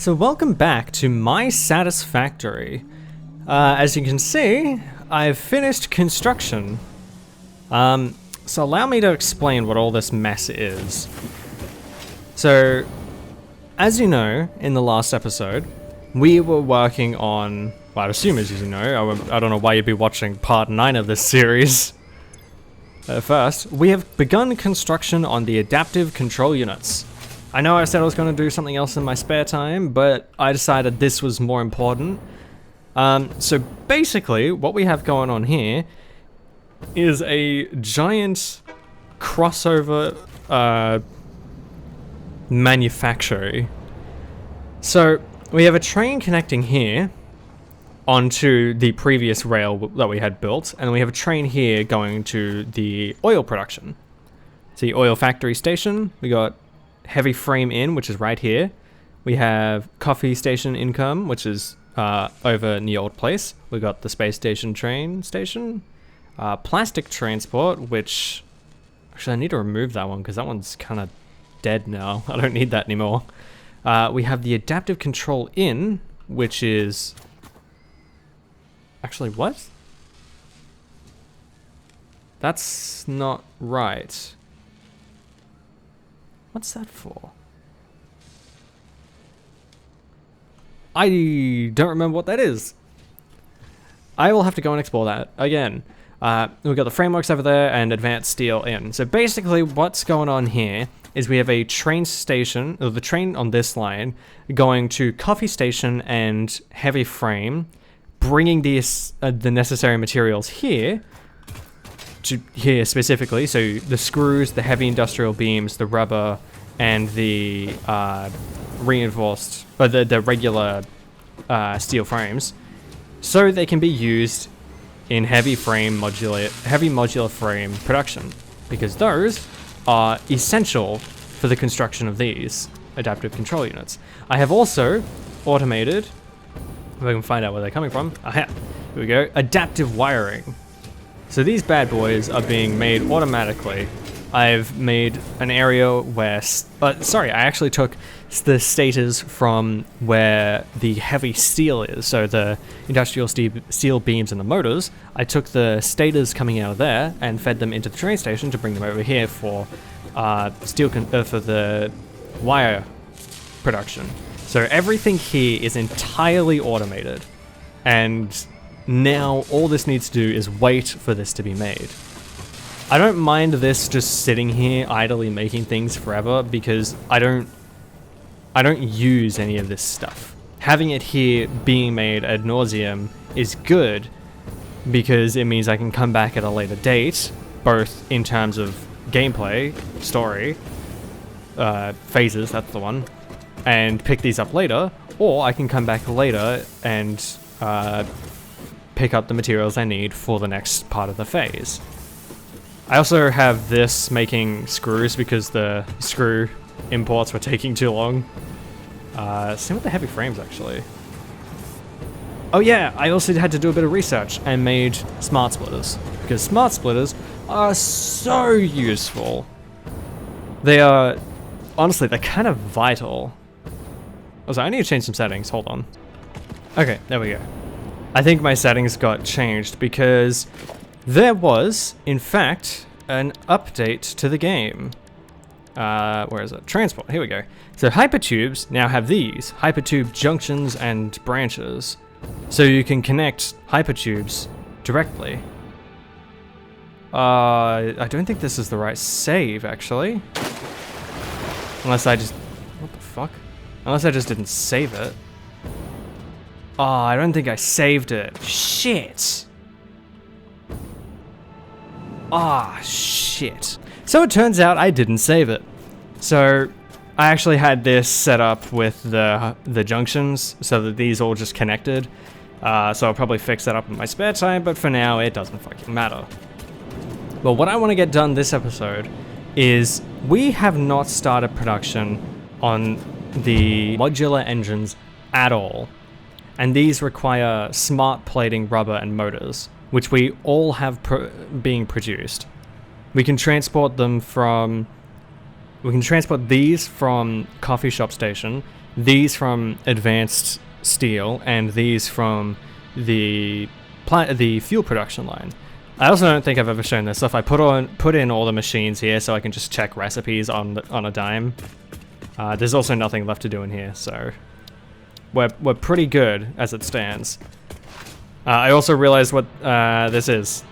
So welcome back to my Satisfactory. As you can see, I've finished construction. So allow me to explain what all this mess is. So, as you know, in the last episode, we were working on, well, I'd assume as you know, I don't know why you'd be watching part 9 of this series. First, we have begun construction on the adaptive control units. I know I said I was going to do something else in my spare time, but I decided this was more important. So basically, what we have going on here is a giant crossover manufactory. So we have a train connecting here onto the previous rail that we had built, and we have a train here going to the oil production. So the oil factory station, we got heavy frame in, which is right here. We have coffee station income, which is over in the old place. We got the space station train station. Plastic transport, which actually I need to remove that one because that one's kind of dead now. I don't need that anymore. We have the adaptive control in, which is actually what? That's not right. What's that for? I don't remember what that is. I will have to go and explore that again. We've got the frameworks over there and advanced steel in. So basically what's going on here is we have a train station, or the train on this line, going to coffee station and heavy frame, bringing these the necessary materials here, to here specifically, so the screws, the heavy industrial beams, the rubber, and the reinforced, or the regular steel frames, so they can be used in heavy modular frame production, because those are essential for the construction of these adaptive control units. I have also automated, if I can find out where they're coming from, here we go, adaptive wiring. So these bad boys are being made automatically. I've made an area where, sorry, I actually took the stators from where the heavy steel is, so the industrial steel beams and the motors. I took the stators coming out of there and fed them into the train station to bring them over here for for the wire production. So everything here is entirely automated, and now all this needs to do is wait for this to be made. I don't mind this just sitting here idly making things forever because I don't use any of this stuff. Having it here being made ad nauseum is good because it means I can come back at a later date, both in terms of gameplay, story, phases, that's the one, and pick these up later, or I can come back later and pick up the materials I need for the next part of the phase. I also have this making screws because the screw imports were taking too long. Same with the heavy frames, actually. Oh yeah, I also had to do a bit of research and made smart splitters, because smart splitters are so useful. They are, honestly, they're kind of vital. Also, I need to change some settings, hold on. Okay, there we go. I think my settings got changed because there was, in fact, an update to the game. Where is it? Transport, here we go. So hypertubes now have these, hypertube junctions and branches. So you can connect hypertubes directly. I don't think this is the right save, actually. Unless I just, what the fuck? Unless I just didn't save it. Oh, I don't think I saved it. Shit. Ah, shit. So it turns out I didn't save it. So I actually had this set up with the junctions so that these all just connected. So I'll probably fix that up in my spare time, but for now it doesn't fucking matter. But what I want to get done this episode is we have not started production on the modular engines at all. And these require smart plating rubber and motors, which we all have being produced. We can transport them from We can transport these from coffee shop station these from advanced steel, and these from the fuel production line. I also don't think I've ever shown this. So if I put in all the machines here, so I can just check recipes on a dime. There's also nothing left to do in here, so we're pretty good as it stands. I also realized what this is.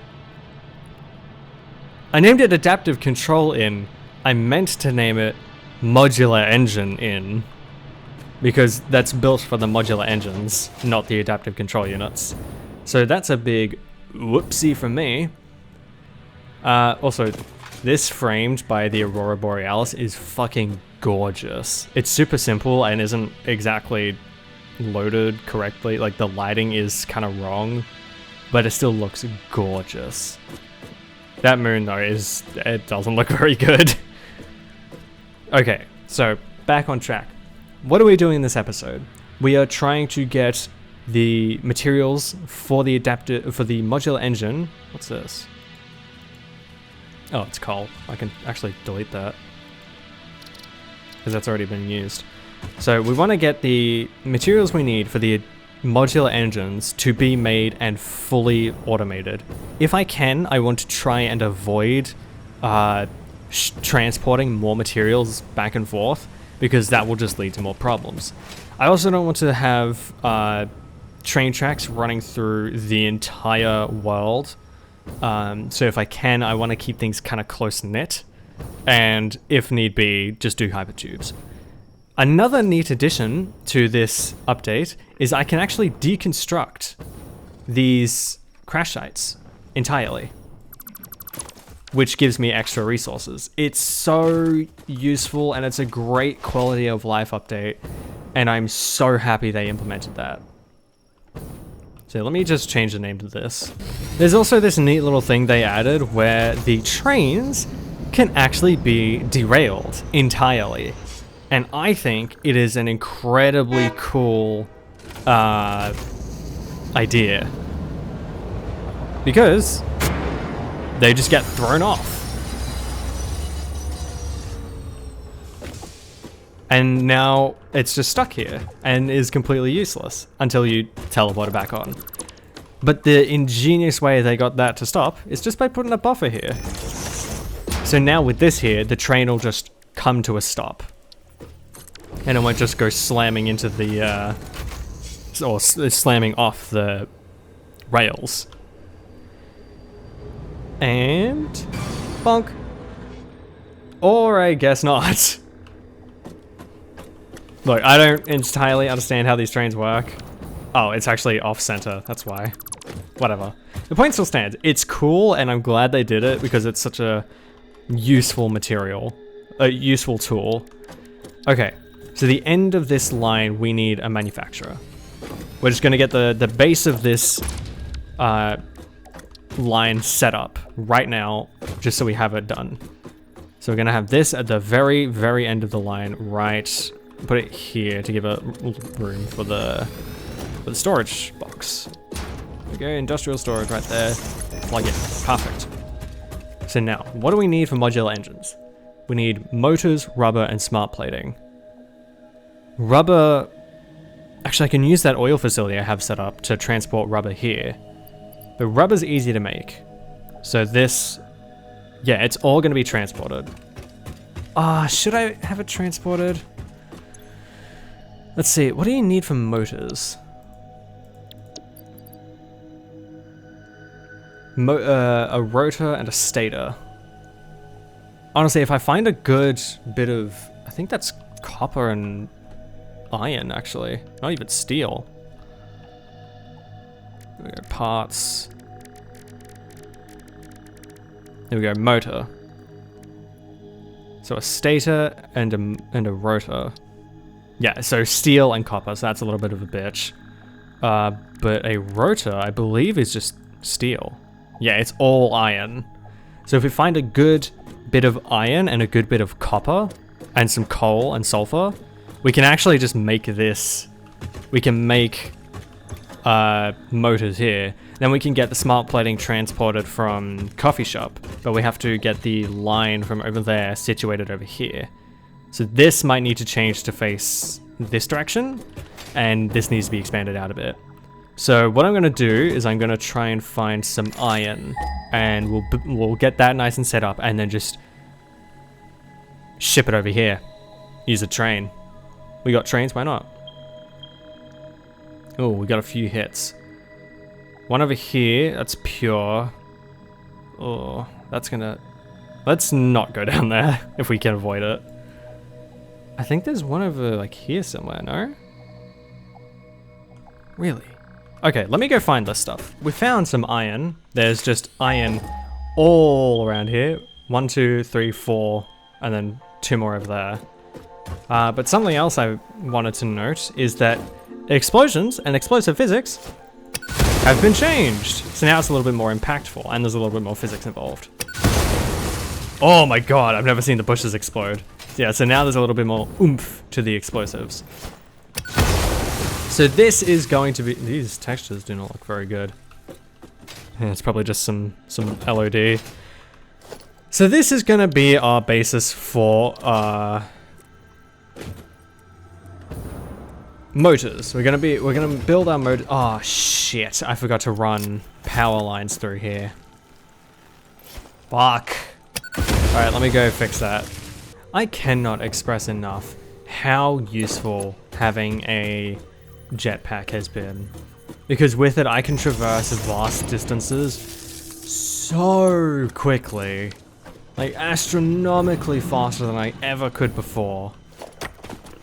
I named it Adaptive Control In. I meant to name it Modular Engine In, because that's built for the modular engines, not the adaptive control units. So that's a big whoopsie from me. Also, this framed by the Aurora Borealis is fucking gorgeous. It's super simple and isn't exactly loaded correctly. Like, the lighting is kind of wrong, but it still looks gorgeous. That moon, though, it doesn't look very good. Okay, so back on track. What are we doing in this episode? We are trying to get the materials for the modular engine. What's this? Oh, it's coal. I can actually delete that, because that's already been used. So we want to get the materials we need for the modular engines to be made and fully automated. If I can, I want to try and avoid transporting more materials back and forth, because that will just lead to more problems. I also don't want to have train tracks running through the entire world. So if I can, I want to keep things kind of close-knit, and if need be, just do hypertubes. Another neat addition to this update is I can actually deconstruct these crash sites entirely, which gives me extra resources. It's so useful, and it's a great quality of life update, and I'm so happy they implemented that. So let me just change the name to this. There's also this neat little thing they added where the trains can actually be derailed entirely. And I think it is an incredibly cool idea, because they just get thrown off. And now it's just stuck here and is completely useless until you teleport it back on. But the ingenious way they got that to stop is just by putting a buffer here. So now with this here, the train will just come to a stop, and it won't just go slamming into the, or slamming off the rails. And bonk. Or I guess not. Look, I don't entirely understand how these trains work. Oh, it's actually off-center, that's why. Whatever. The point still stands. It's cool, and I'm glad they did it, because it's such a useful material. A useful tool. Okay, so the end of this line, we need a manufacturer. We're just gonna get the base of this line set up right now, just so we have it done. So we're gonna have this at the very, very end of the line, right? Put it here to give a room for the storage box. There we go, industrial storage right there. Plug it. Perfect. So now, what do we need for modular engines? We need motors, rubber, and smart plating. Rubber... Actually, I can use that oil facility I have set up to transport rubber here. But rubber's easy to make. So this... Yeah, it's all going to be transported. Should I have it transported? Let's see, what do you need for motors? A rotor and a stator. Honestly, if I find a good bit of... I think that's copper and iron, actually. Not even steel. There we go, parts. There we go, motor. So a stator and a rotor. Yeah, so steel and copper, so that's a little bit of a bitch. But a rotor, I believe, is just steel. Yeah, it's all iron. So if we find a good bit of iron and a good bit of copper and some coal and sulfur, we can actually just make this. We can make motors here. Then we can get the smart plating transported from coffee shop, but we have to get the line from over there situated over here. So this might need to change to face this direction, and this needs to be expanded out a bit. So what I'm going to do is I'm going to try and find some iron, and we'll get that nice and set up, and then just ship it over here. Use a train. We got trains, why not? Oh, we got a few hits. One over here, that's pure. Oh, that's gonna... Let's not go down there if we can avoid it. I think there's one over like here somewhere, no? Really? Okay, let me go find this stuff. We found some iron. There's just iron all around here. 1, 2, 3, 4, and then 2 more over there. But something else I wanted to note is that explosions and explosive physics have been changed. So now it's a little bit more impactful, and there's a little bit more physics involved. Oh my god, I've never seen the bushes explode. Yeah, so now there's a little bit more oomph to the explosives. So this is going to be... These textures do not look very good. Yeah, it's probably just some LOD. So this is going to be our basis for motors. We're gonna build our motor. Oh shit! I forgot to run power lines through here. Fuck. All right, let me go fix that. I cannot express enough how useful having a jetpack has been, because with it I can traverse vast distances so quickly, like astronomically faster than I ever could before.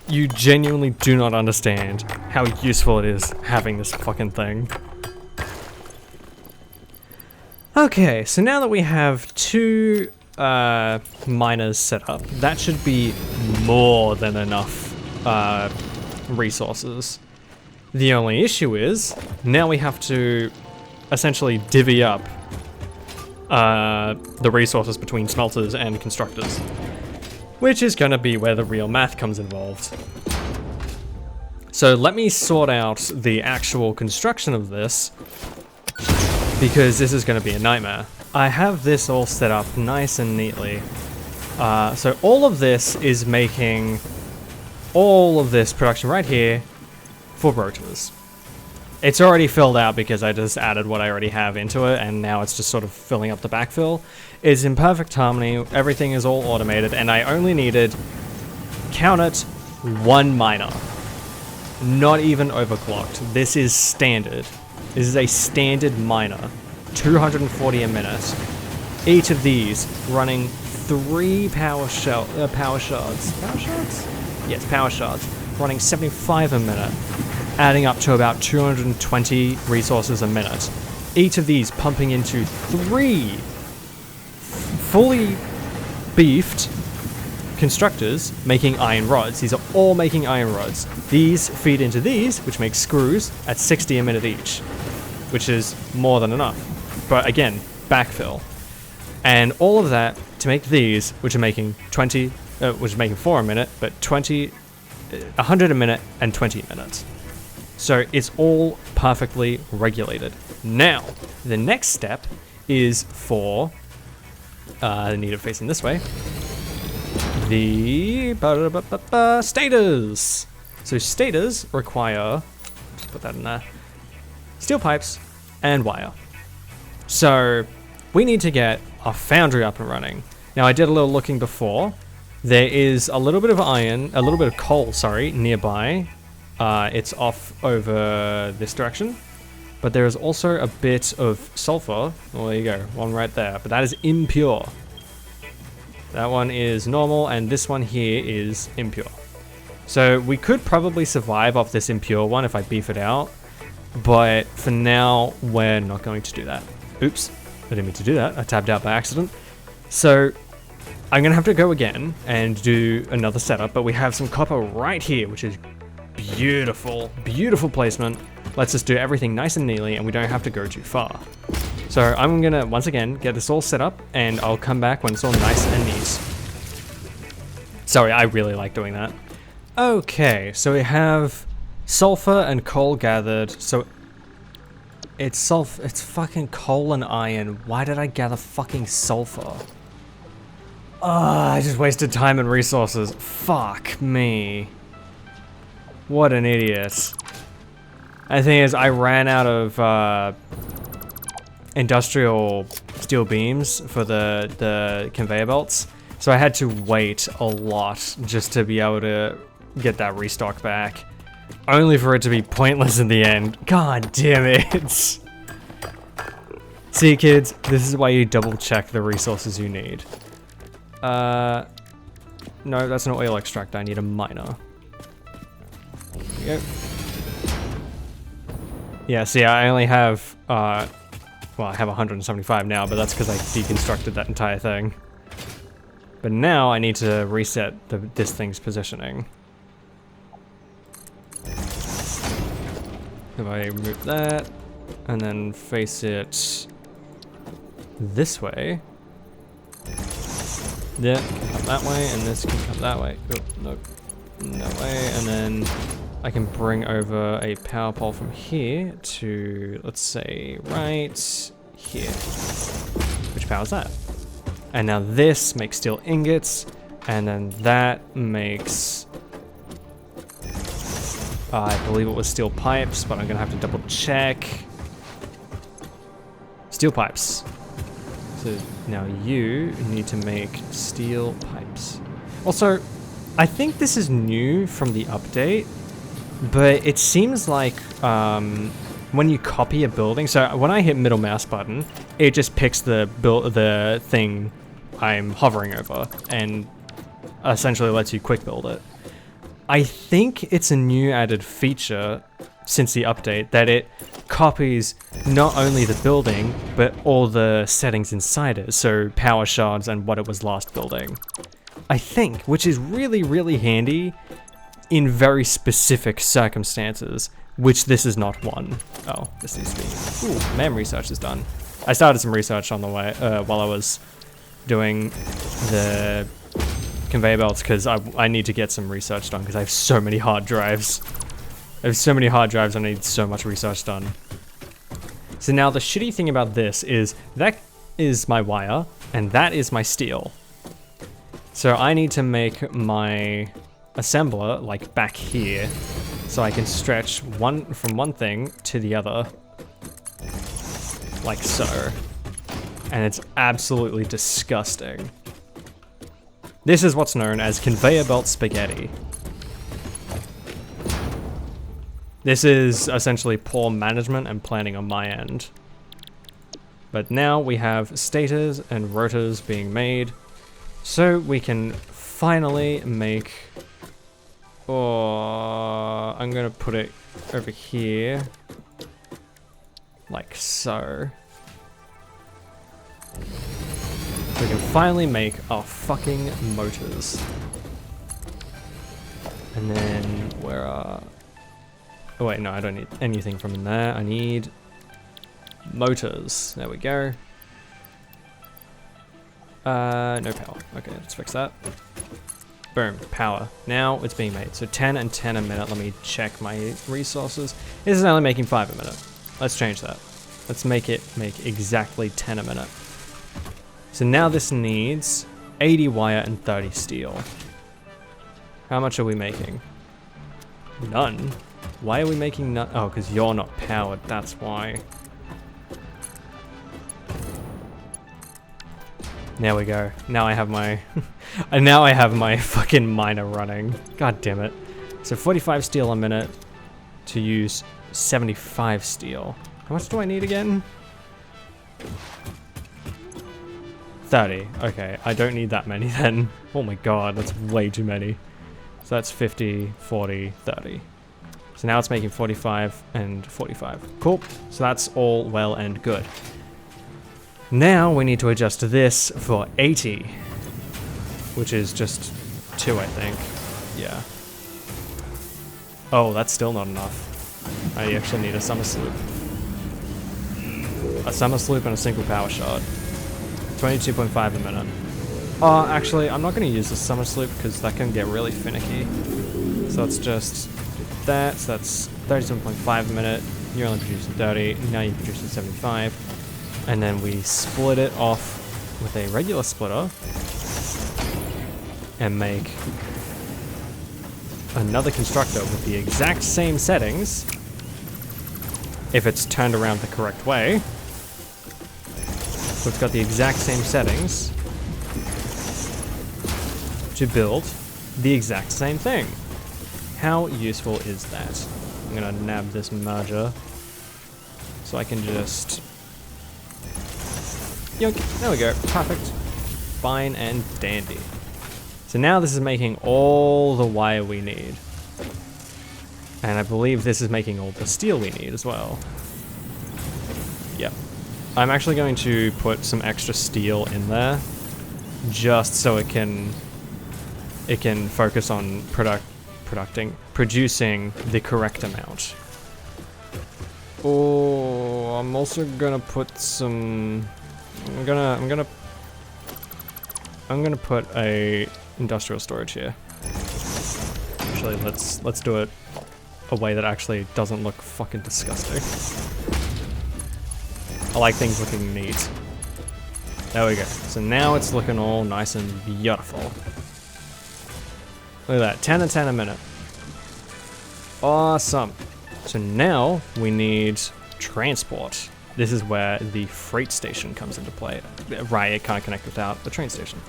You genuinely do not understand how useful it is having this fucking thing. Okay, so now that we have 2 miners set up, that should be more than enough resources. The only issue is, now we have to essentially divvy up the resources between smelters and constructors, which is going to be where the real math comes involved. So let me sort out the actual construction of this, because this is going to be a nightmare. I have this all set up nice and neatly. So all of this is making all of this production right here for rotors. It's already filled out because I just added what I already have into it, and now it's just sort of filling up the backfill. It's in perfect harmony, everything is all automated, and I only needed, count it, 1 miner. Not even overclocked. This is standard. This is a standard miner. 240 a minute. Each of these running 3 power shards. Power shards? Yes, power shards. Running 75 a minute. Adding up to about 220 resources a minute. Each of these pumping into 3 fully beefed constructors making iron rods. These are all making iron rods. These feed into these, which make screws at 60 a minute each, which is more than enough. But again, backfill. And all of that to make these, which are making 20, which is making 4 a minute, but 100 a minute and 20 minutes. So it's all perfectly regulated. Now, the next step is for, I need it facing this way, the stators. So stators require, just put that in there, steel pipes and wire. So we need to get our foundry up and running. Now I did a little looking before. There is a little bit of iron, a little bit of coal, sorry, nearby. It's off over this direction. But there is also a bit of sulfur. Well, there you go, one right there. But that is impure. That one is normal, and this one here is impure. So we could probably survive off this impure one if I beef it out. But for now, we're not going to do that. Oops, I didn't mean to do that. I tabbed out by accident. So I'm gonna have to go again and do another setup, but we have some copper right here, which is beautiful, beautiful placement. Let's just do everything nice and neatly, and we don't have to go too far. So I'm gonna, once again, get this all set up, and I'll come back when it's all nice and neat. Sorry, I really like doing that. Okay, so we have sulfur and coal gathered. So it's fucking coal and iron. Why did I gather fucking sulfur? I just wasted time and resources. Fuck me. What an idiot. And the thing is, I ran out of industrial steel beams for the conveyor belts, so I had to wait a lot just to be able to get that restock back, only for it to be pointless in the end. God damn it. See, kids, this is why you double check the resources you need. No, that's an oil extractor. I need a miner. There we go. Yeah, see, I only have, well, I have 175 now, but that's because I deconstructed that entire thing. But now I need to reset this thing's positioning. If I remove that, and then face it this way. Yeah, can come that way, and this can come that way. Oh, no, that way, and then I can bring over a power pole from here to, let's say, right here, which powers that. And now this makes steel ingots, and then that makes, I believe it was steel pipes, but I'm gonna have to double check. Steel pipes. So now you need to make steel pipes. Also, I think this is new from the update, but it seems like when you copy a building, so when I hit middle mouse button, it just picks the thing I'm hovering over and essentially lets you quick build it. I think it's a new added feature since the update that it copies not only the building, but all the settings inside it, so power shards and what it was last building. I think, which is really, really handy in very specific circumstances, which this is not one. Oh, this needs to be... Ooh, man, research is done. I started some research on the way, while I was doing the conveyor belts, because I need to get some research done, because I have so many hard drives. I have so many hard drives, I need so much research done. So now the shitty thing about this is that is my wire, and that is my steel. So I need to make my assembler like back here, so I can stretch from one thing to the other, like so. And it's absolutely disgusting. This is what's known as conveyor belt spaghetti. This is essentially poor management and planning on my end. But now we have stators and rotors being made, so we can finally make... Oh, I'm gonna put it over here, like so. We can finally make our fucking motors. And then where are... Oh wait, no, I don't need anything from in there. I need motors. There we go. No power. Okay, let's fix that. Boom, power. Now it's being made. So 10 and 10 a minute. Let me check my resources. This is only making 5 a minute. Let's change that. Let's make it make exactly 10 a minute. So now this needs 80 wire and 30 steel. How much are we making? None. Why are we making none? Oh, because you're not powered, that's why. There we go. Now I have my... and now I have my fucking miner running. God damn it. So 45 steel a minute to use 75 steel. How much do I need again? 30. Okay, I don't need that many then. Oh my god, that's way too many. So that's 50, 40, 30. So now it's making 45 and 45. Cool. So that's all well and good. Now we need to adjust this for 80, which is just 2, I think. Yeah. Oh, that's still not enough. I actually need a summer sloop. A summer sloop and a single power shard. 22.5 a minute. Oh, actually, I'm not going to use the summer sloop because that can get really finicky. So let's just do that. So that's 37.5 a minute. You're only producing 30. Now you're producing 75. And then we split it off with a regular splitter and make another constructor with the exact same settings, if it's turned around the correct way. So it's got the exact same settings to build the exact same thing. How useful is that? I'm gonna nab this merger so I can just... Yoink, there we go, perfect. Fine and dandy. So now this is making all the wire we need. And I believe this is making all the steel we need as well. Yep. I'm actually going to put some extra steel in there just so it can focus on producing the correct amount. Oh, I'm also gonna put some... I'm gonna put a industrial storage here. Actually, let's do it a way that actually doesn't look fucking disgusting. I like things looking neat. There we go. So now it's looking all nice and beautiful. Look at that, 10 and 10 a minute. Awesome. So now we need transport. This is where the freight station comes into play. Right, it can't connect without the train station.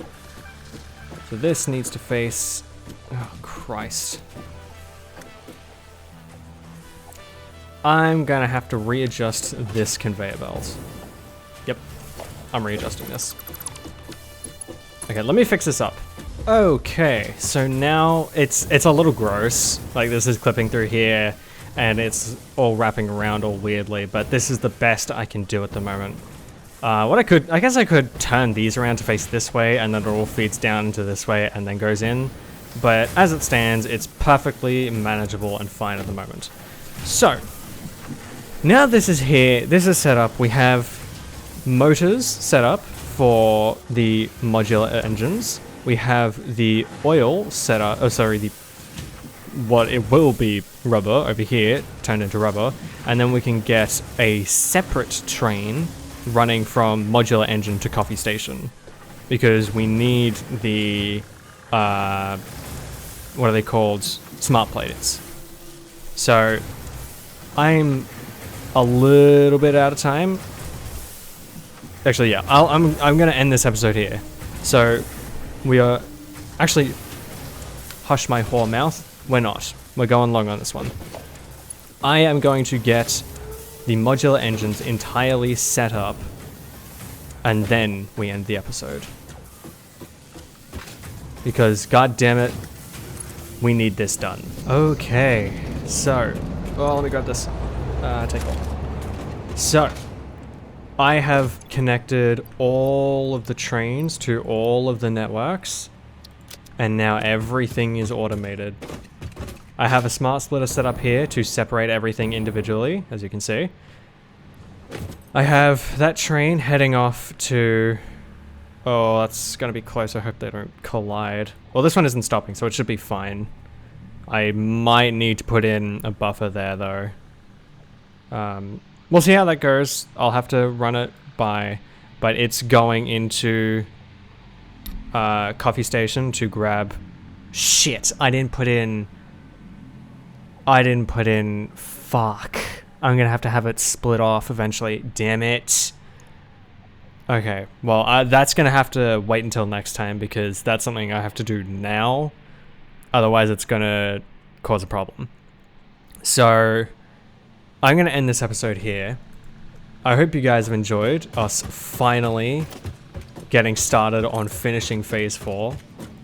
So this needs to face... Oh, Christ. I'm gonna have to readjust this conveyor belt. Yep, I'm readjusting this. Okay, let me fix this up. Okay, so now it's a little gross. Like, this is clipping through here, and it's all wrapping around all weirdly, but this is the best I can do at the moment. I guess I could turn these around to face this way, and then it all feeds down into this way and then goes in. But as it stands, it's perfectly manageable and fine at the moment. So, now this is here, this is set up, we have motors set up for the modular engines. We have the oil set up, what it will be rubber over here, turned into rubber, and then we can get a separate train running from modular engine to coffee station, because we need the, what are they called? Smart plates. So, I'm a little bit out of time. Actually, yeah, I'm gonna end this episode here. So, we are actually, hush my whore mouth. We're not. We're going long on this one. I am going to get the modular engines entirely set up, and then we end the episode. Because, god damn it, we need this done. Okay, so, oh, let me grab this. Take all. So, I have connected all of the trains to all of the networks, and now everything is automated. I have a smart splitter set up here to separate everything individually, as you can see. I have that train heading off to... Oh, that's gonna be close. I hope they don't collide. Well, this one isn't stopping, so it should be fine. I might need to put in a buffer there, though. We'll see how that goes. I'll have to run it by... But it's going into... coffee station to grab... Shit, I didn't put in... Fuck. I'm gonna have to have it split off eventually. Damn it. Okay, well, that's gonna have to wait until next time, because that's something I have to do now. Otherwise, it's gonna cause a problem. So, I'm gonna end this episode here. I hope you guys have enjoyed us finally getting started on finishing Phase 4.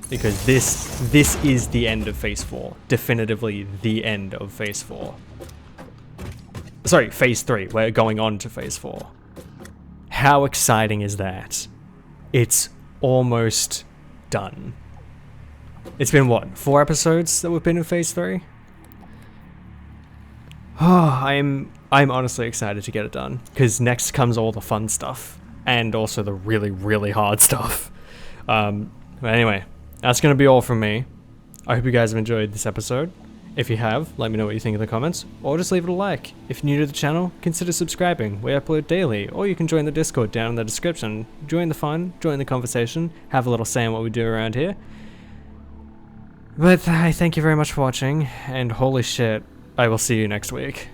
Because this is the end of Phase 4. Definitively the end of Phase 4. Sorry, Phase 3. We're going on to Phase 4. How exciting is that? It's almost done. It's been what, 4 episodes that we've been in Phase 3? Oh, I'm honestly excited to get it done. Because next comes all the fun stuff. And also the really, really hard stuff. But anyway. That's going to be all from me. I hope you guys have enjoyed this episode. If you have, let me know what you think in the comments, or just leave it a like. If you're new to the channel, consider subscribing. We upload daily, or you can join the Discord down in the description. Join the fun, join the conversation, have a little say in what we do around here. But I thank you very much for watching, and holy shit, I will see you next week.